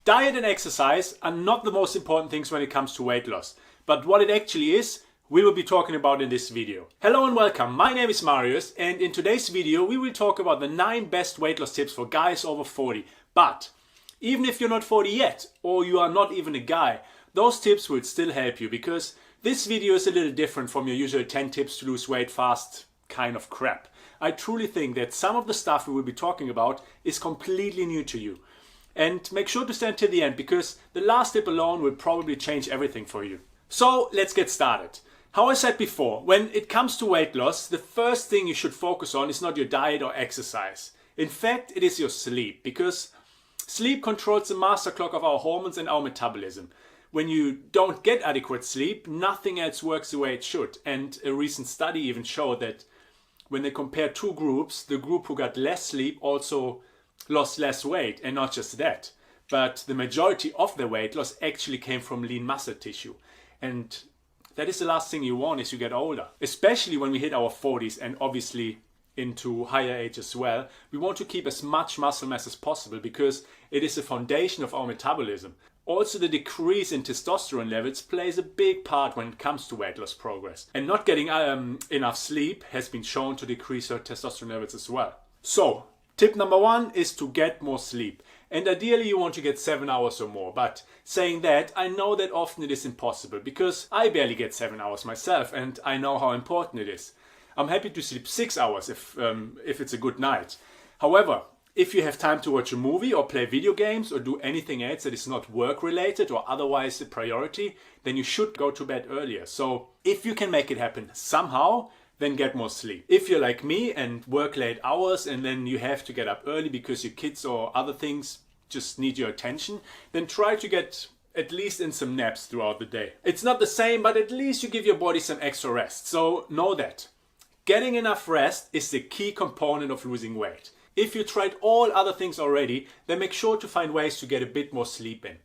Diet and exercise are not the most important things when it comes to weight loss, but what it actually is, we will be talking about in this video. Hello and welcome, my name is Marius, and in today's video we will talk about the 9 best weight loss tips for guys over 40. But even if you're not 40 yet, or you are not even a guy, those tips will still help you, because this video is a little different from your usual 10 tips to lose weight fast kind of crap. I truly think that some of the stuff we will be talking about is completely new to you. And make sure to stay until the end, because the last tip alone will probably change everything for you. So let's get started. How I said before, when it comes to weight loss, the first thing you should focus on is not your diet or exercise. In fact, it is your sleep, because sleep controls the master clock of our hormones and our metabolism. When you don't get adequate sleep, nothing else works the way it should. And a recent study even showed that when they compared two groups, the group who got less sleep also lost less weight, and not just that, but the majority of their weight loss actually came from lean muscle tissue. And that is the last thing you want as you get older, especially when we hit our 40s and obviously into higher age as well. We want to keep as much muscle mass as possible because it is the foundation of our metabolism. Also, the decrease in testosterone levels plays a big part when it comes to weight loss progress, and not getting enough sleep has been shown to decrease our testosterone levels as well. So tip number 1 is to get more sleep. And ideally you want to get 7 hours or more. But saying that, I know that often it is impossible, because I barely get 7 hours myself and I know how important it is. I'm happy to sleep 6 hours if it's a good night. However, if you have time to watch a movie or play video games or do anything else that is not work related or otherwise a priority, then you should go to bed earlier. So if you can make it happen somehow, then get more sleep. If you're like me and work late hours and then you have to get up early because your kids or other things just need your attention, then try to get at least in some naps throughout the day. It's not the same, but at least you give your body some extra rest. So know that getting enough rest is the key component of losing weight. If you tried all other things already, then make sure to find ways to get a bit more sleep in.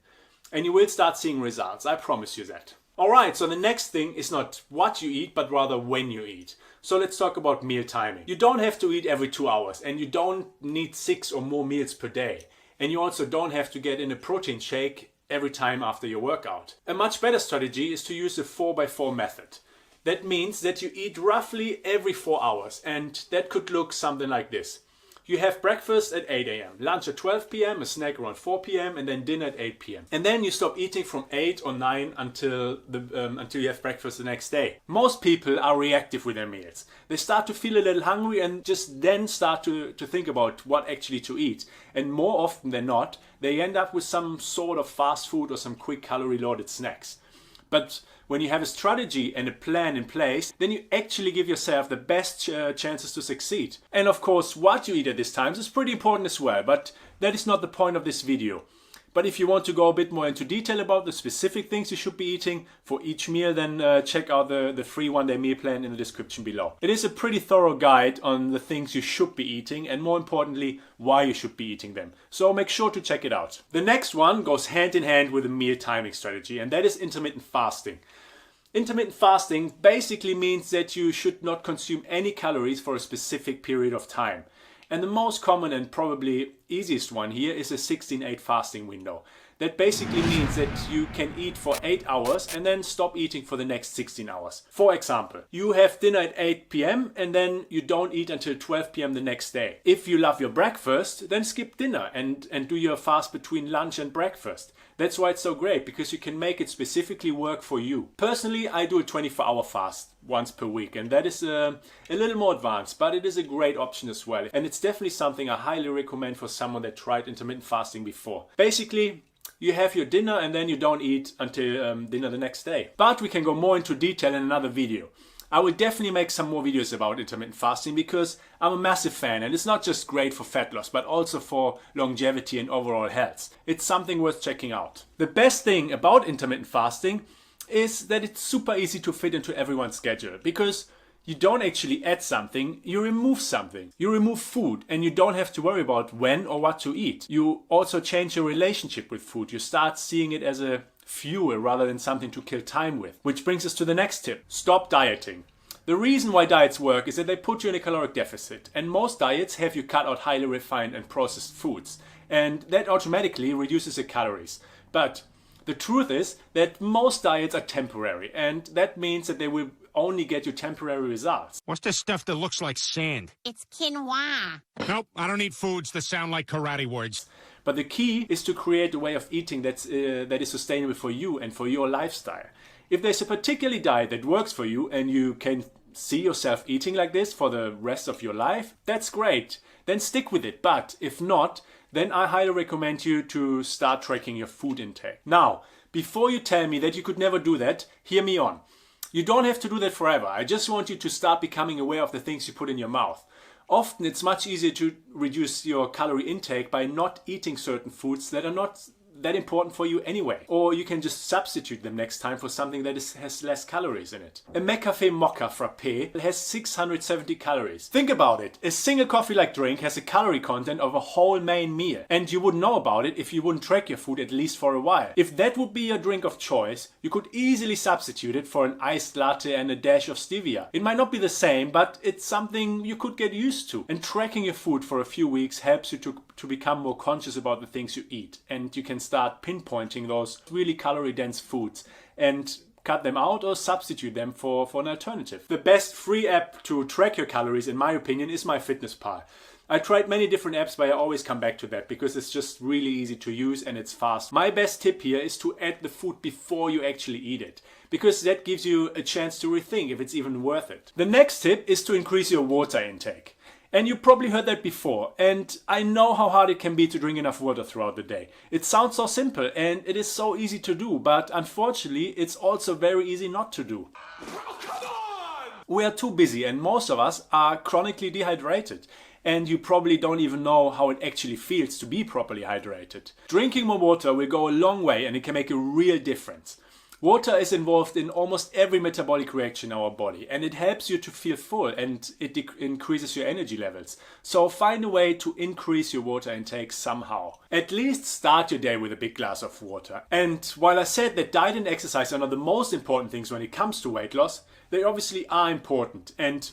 And you will start seeing results, I promise you that. Alright, so the next thing is not what you eat, but rather when you eat. So let's talk about meal timing. You don't have to eat every 2 hours, and you don't need 6 or more meals per day. And you also don't have to get in a protein shake every time after your workout. A much better strategy is to use the 4x4 method. That means that you eat roughly every 4 hours, and that could look something like this. You have breakfast at 8 a.m, lunch at 12 p.m, a snack around 4 p.m, and then dinner at 8 p.m. And then you stop eating from 8 or 9 until you have breakfast the next day. Most people are reactive with their meals. They start to feel a little hungry and just then start to think about what actually to eat. And more often than not, they end up with some sort of fast food or some quick calorie-loaded snacks. But when you have a strategy and a plan in place, then you actually give yourself the best chances to succeed. And of course, what you eat at these times is pretty important as well, but that is not the point of this video. But if you want to go a bit more into detail about the specific things you should be eating for each meal, then check out the free one-day meal plan in the description below. It is a pretty thorough guide on the things you should be eating, and more importantly, why you should be eating them. So make sure to check it out. The next one goes hand in hand with a meal timing strategy, and that is intermittent fasting. Intermittent fasting basically means that you should not consume any calories for a specific period of time. And the most common and probably easiest one here is a 16-8 fasting window. That basically means that you can eat for 8 hours and then stop eating for the next 16 hours. For example, you have dinner at 8 p.m. and then you don't eat until 12 p.m. the next day. If you love your breakfast, then skip dinner and do your fast between lunch and breakfast. That's why it's so great, because you can make it specifically work for you. Personally, I do a 24-hour fast once per week, and that is a little more advanced, but it is a great option as well. And it's definitely something I highly recommend for someone that tried intermittent fasting before. Basically, you have your dinner and then you don't eat until dinner the next day. But we can go more into detail in another video. I will definitely make some more videos about intermittent fasting, because I'm a massive fan, and it's not just great for fat loss but also for longevity and overall health. It's something worth checking out. The best thing about intermittent fasting is that it's super easy to fit into everyone's schedule, because you don't actually add something, you remove something. You remove food, and you don't have to worry about when or what to eat. You also change your relationship with food. You start seeing it as a fuel rather than something to kill time with. Which brings us to the next tip. Stop dieting. The reason why diets work is that they put you in a caloric deficit, and most diets have you cut out highly refined and processed foods. and that automatically reduces your calories. But the truth is that most diets are temporary, and that means that they will only get you temporary results. What's this stuff that looks like sand? It's quinoa. Nope, I don't eat foods that sound like karate words. But the key is to create a way of eating that is sustainable for you and for your lifestyle. If there's a particular diet that works for you and you can see yourself eating like this for the rest of your life, that's great. Then stick with it. But if not, then I highly recommend you to start tracking your food intake. Now, before you tell me that you could never do that, hear me on. You don't have to do that forever. I just want you to start becoming aware of the things you put in your mouth. Often it's much easier to reduce your calorie intake by not eating certain foods that are not that important for you anyway. Or you can just substitute them next time for something that has less calories in it. A McCafe Mocha Frappe has 670 calories. Think about it. A single coffee-like drink has a calorie content of a whole main meal. And you wouldn't know about it if you wouldn't track your food at least for a while. If that would be your drink of choice, you could easily substitute it for an iced latte and a dash of stevia. It might not be the same, but it's something you could get used to. And tracking your food for a few weeks helps you to become more conscious about the things you eat. And you can start pinpointing those really calorie-dense foods and cut them out or substitute them for an alternative. The best free app to track your calories, in my opinion, is MyFitnessPal. I tried many different apps, but I always come back to that because it's just really easy to use and it's fast. My best tip here is to add the food before you actually eat it, because that gives you a chance to rethink if it's even worth it. The next tip is to increase your water intake. And you probably heard that before, and I know how hard it can be to drink enough water throughout the day. It sounds so simple and it is so easy to do, but unfortunately it's also very easy not to do. Oh, come on! We are too busy and most of us are chronically dehydrated. And you probably don't even know how it actually feels to be properly hydrated. Drinking more water will go a long way and it can make a real difference. Water is involved in almost every metabolic reaction in our body, and it helps you to feel full and it increases your energy levels. So find a way to increase your water intake somehow. At least start your day with a big glass of water. And while I said that diet and exercise are not the most important things when it comes to weight loss, they obviously are important. And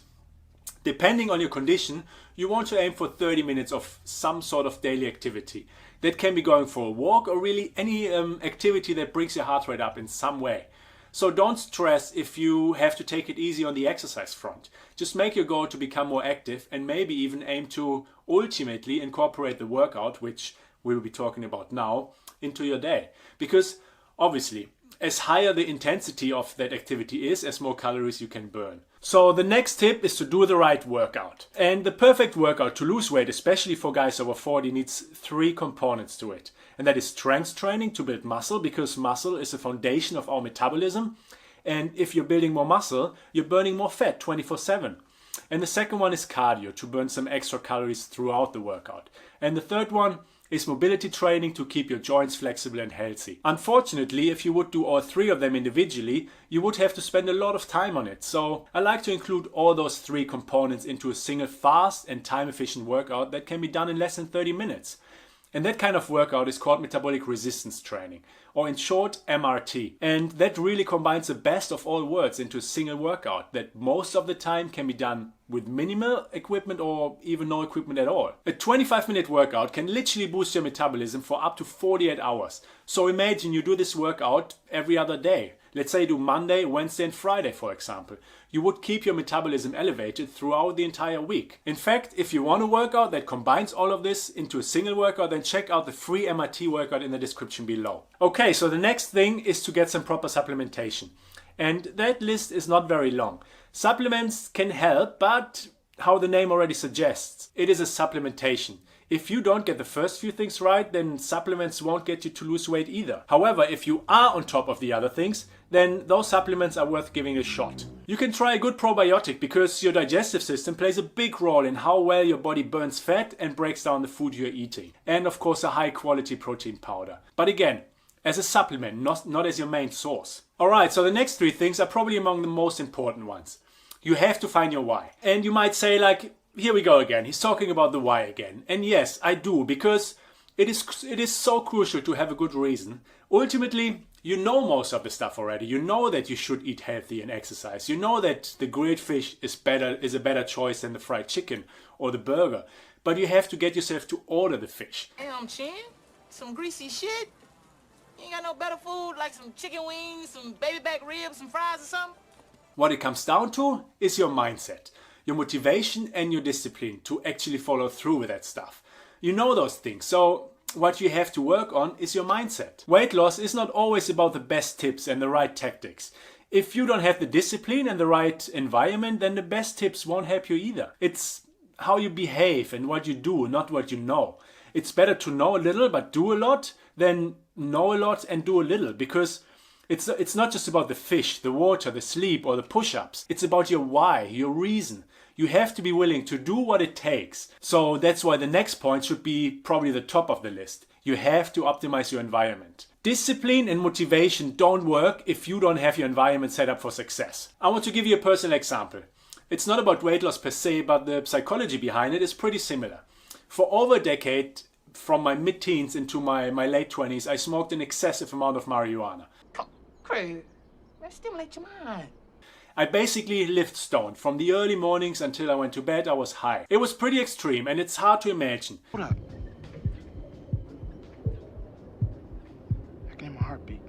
depending on your condition, you want to aim for 30 minutes of some sort of daily activity. That can be going for a walk or really any activity that brings your heart rate up in some way. So don't stress if you have to take it easy on the exercise front. Just make your goal to become more active and maybe even aim to ultimately incorporate the workout, which we'll be talking about now, into your day. Because obviously, as higher the intensity of that activity is, as more calories you can burn. So the next tip is to do the right workout. And the perfect workout to lose weight, especially for guys over 40, needs 3 components to it. And that is strength training to build muscle, because muscle is the foundation of our metabolism. And if you're building more muscle, you're burning more fat 24/7. And the second one is cardio, to burn some extra calories throughout the workout. And the third one is mobility training to keep your joints flexible and healthy. Unfortunately, if you would do all 3 of them individually, you would have to spend a lot of time on it. So I like to include all those 3 components into a single fast and time-efficient workout that can be done in less than 30 minutes. And that kind of workout is called metabolic resistance training, or in short, MRT. And that really combines the best of all worlds into a single workout that most of the time can be done with minimal equipment or even no equipment at all. A 25-minute workout can literally boost your metabolism for up to 48 hours. So imagine you do this workout every other day. Let's say you do Monday, Wednesday and Friday, for example. You would keep your metabolism elevated throughout the entire week. In fact, if you want a workout that combines all of this into a single workout, then check out the free MRT workout in the description below. Okay, so the next thing is to get some proper supplementation. And that list is not very long. Supplements can help, but how the name already suggests, it is a supplementation. If you don't get the first few things right, then supplements won't get you to lose weight either. However, if you are on top of the other things, then those supplements are worth giving a shot. You can try a good probiotic because your digestive system plays a big role in how well your body burns fat and breaks down the food you're eating. And of course a high quality protein powder. But again, as a supplement, not as your main source. Alright, so the next 3 things are probably among the most important ones. You have to find your why. And you might say like, here we go again, he's talking about the why again. And yes, I do, because It is so crucial to have a good reason. Ultimately, you know most of the stuff already. You know that you should eat healthy and exercise. You know that the grilled fish is a better choice than the fried chicken or the burger. But you have to get yourself to order the fish. Damn, Chin. Some greasy shit. You ain't got no better food like some chicken wings, some baby back ribs, some fries or something? What it comes down to is your mindset, your motivation and your discipline to actually follow through with that stuff. You know those things, so what you have to work on is your mindset. Weight loss is not always about the best tips and the right tactics. If you don't have the discipline and the right environment, then the best tips won't help you either. It's how you behave and what you do, not what you know. It's better to know a little but do a lot than know a lot and do a little, because it's not just about the fish, the water, the sleep or the push-ups. It's about your why, your reason. You have to be willing to do what it takes. So that's why the next point should be probably the top of the list. You have to optimize your environment. Discipline and motivation don't work if you don't have your environment set up for success. I want to give you a personal example. It's not about weight loss per se, but the psychology behind it is pretty similar. For over a decade, from my mid-teens into my late 20s, I smoked an excessive amount of marijuana. Craig, man, stimulate your mind. I basically lived stoned. From the early mornings until I went to bed, I was high. It was pretty extreme and it's hard to imagine. Hold up. I can hear my heartbeat.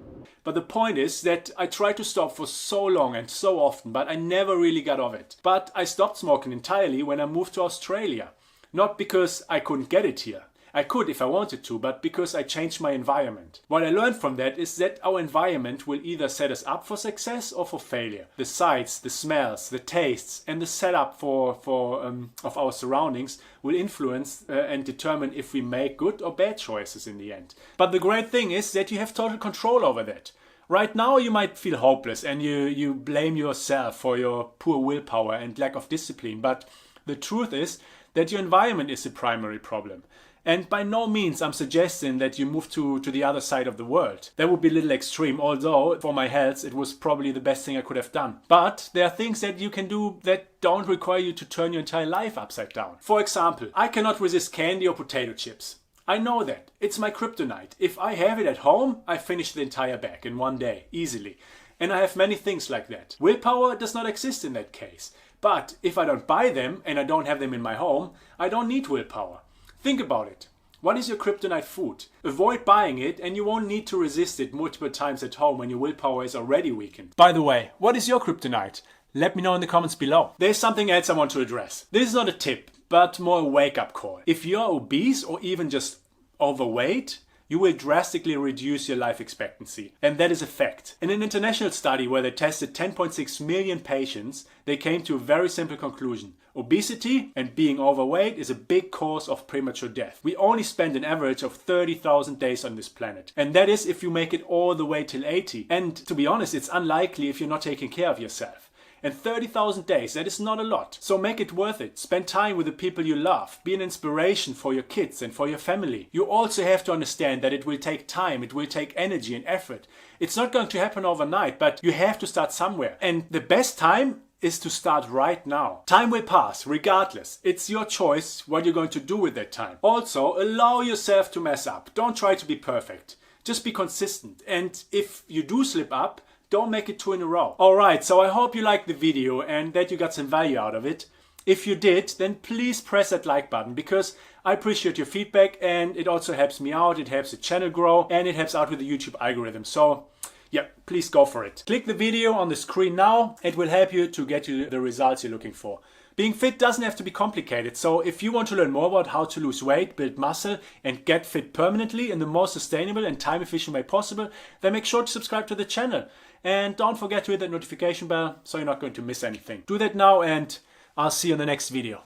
But the point is that I tried to stop for so long and so often, but I never really got off it. But I stopped smoking entirely when I moved to Australia. Not because I couldn't get it here. I could if I wanted to, but because I changed my environment. What I learned from that is that our environment will either set us up for success or for failure. The sights, the smells, the tastes, and the setup of our surroundings will influence and determine if we make good or bad choices in the end. But the great thing is that you have total control over that. Right now you might feel hopeless and you blame yourself for your poor willpower and lack of discipline, but the truth is that your environment is the primary problem. And by no means I'm suggesting that you move to the other side of the world. That would be a little extreme, although for my health it was probably the best thing I could have done. But there are things that you can do that don't require you to turn your entire life upside down. For example, I cannot resist candy or potato chips. I know that. It's my kryptonite. If I have it at home, I finish the entire bag in one day, easily. And I have many things like that. Willpower does not exist in that case. But if I don't buy them and I don't have them in my home, I don't need willpower. Think about it. What is your kryptonite food? Avoid buying it and you won't need to resist it multiple times at home when your willpower is already weakened. By the way, what is your kryptonite? Let me know in the comments below. There's something else I want to address. This is not a tip, but more a wake-up call. If you're obese or even just overweight, you will drastically reduce your life expectancy. And that is a fact. In an international study where they tested 10.6 million patients, they came to a very simple conclusion. Obesity and being overweight is a big cause of premature death. We only spend an average of 30,000 days on this planet. And that is if you make it all the way till 80. And to be honest, it's unlikely if you're not taking care of yourself. And 30,000 days, that is not a lot. So make it worth it. Spend time with the people you love. Be an inspiration for your kids and for your family. You also have to understand that it will take time, it will take energy and effort. It's not going to happen overnight, but you have to start somewhere. And the best time is to start right now. Time will pass, regardless. It's your choice what you're going to do with that time. Also, allow yourself to mess up. Don't try to be perfect. Just be consistent. And if you do slip up, don't make it 2 in a row. Alright, so I hope you liked the video and that you got some value out of it. If you did, then please press that like button because I appreciate your feedback and it also helps me out, it helps the channel grow and it helps out with the YouTube algorithm. So yeah, please go for it. Click the video on the screen now. It will help you to get you the results you're looking for. Being fit doesn't have to be complicated, so if you want to learn more about how to lose weight, build muscle and get fit permanently in the most sustainable and time efficient way possible, then make sure to subscribe to the channel. And don't forget to hit that notification bell so you're not going to miss anything. Do that now and I'll see you in the next video.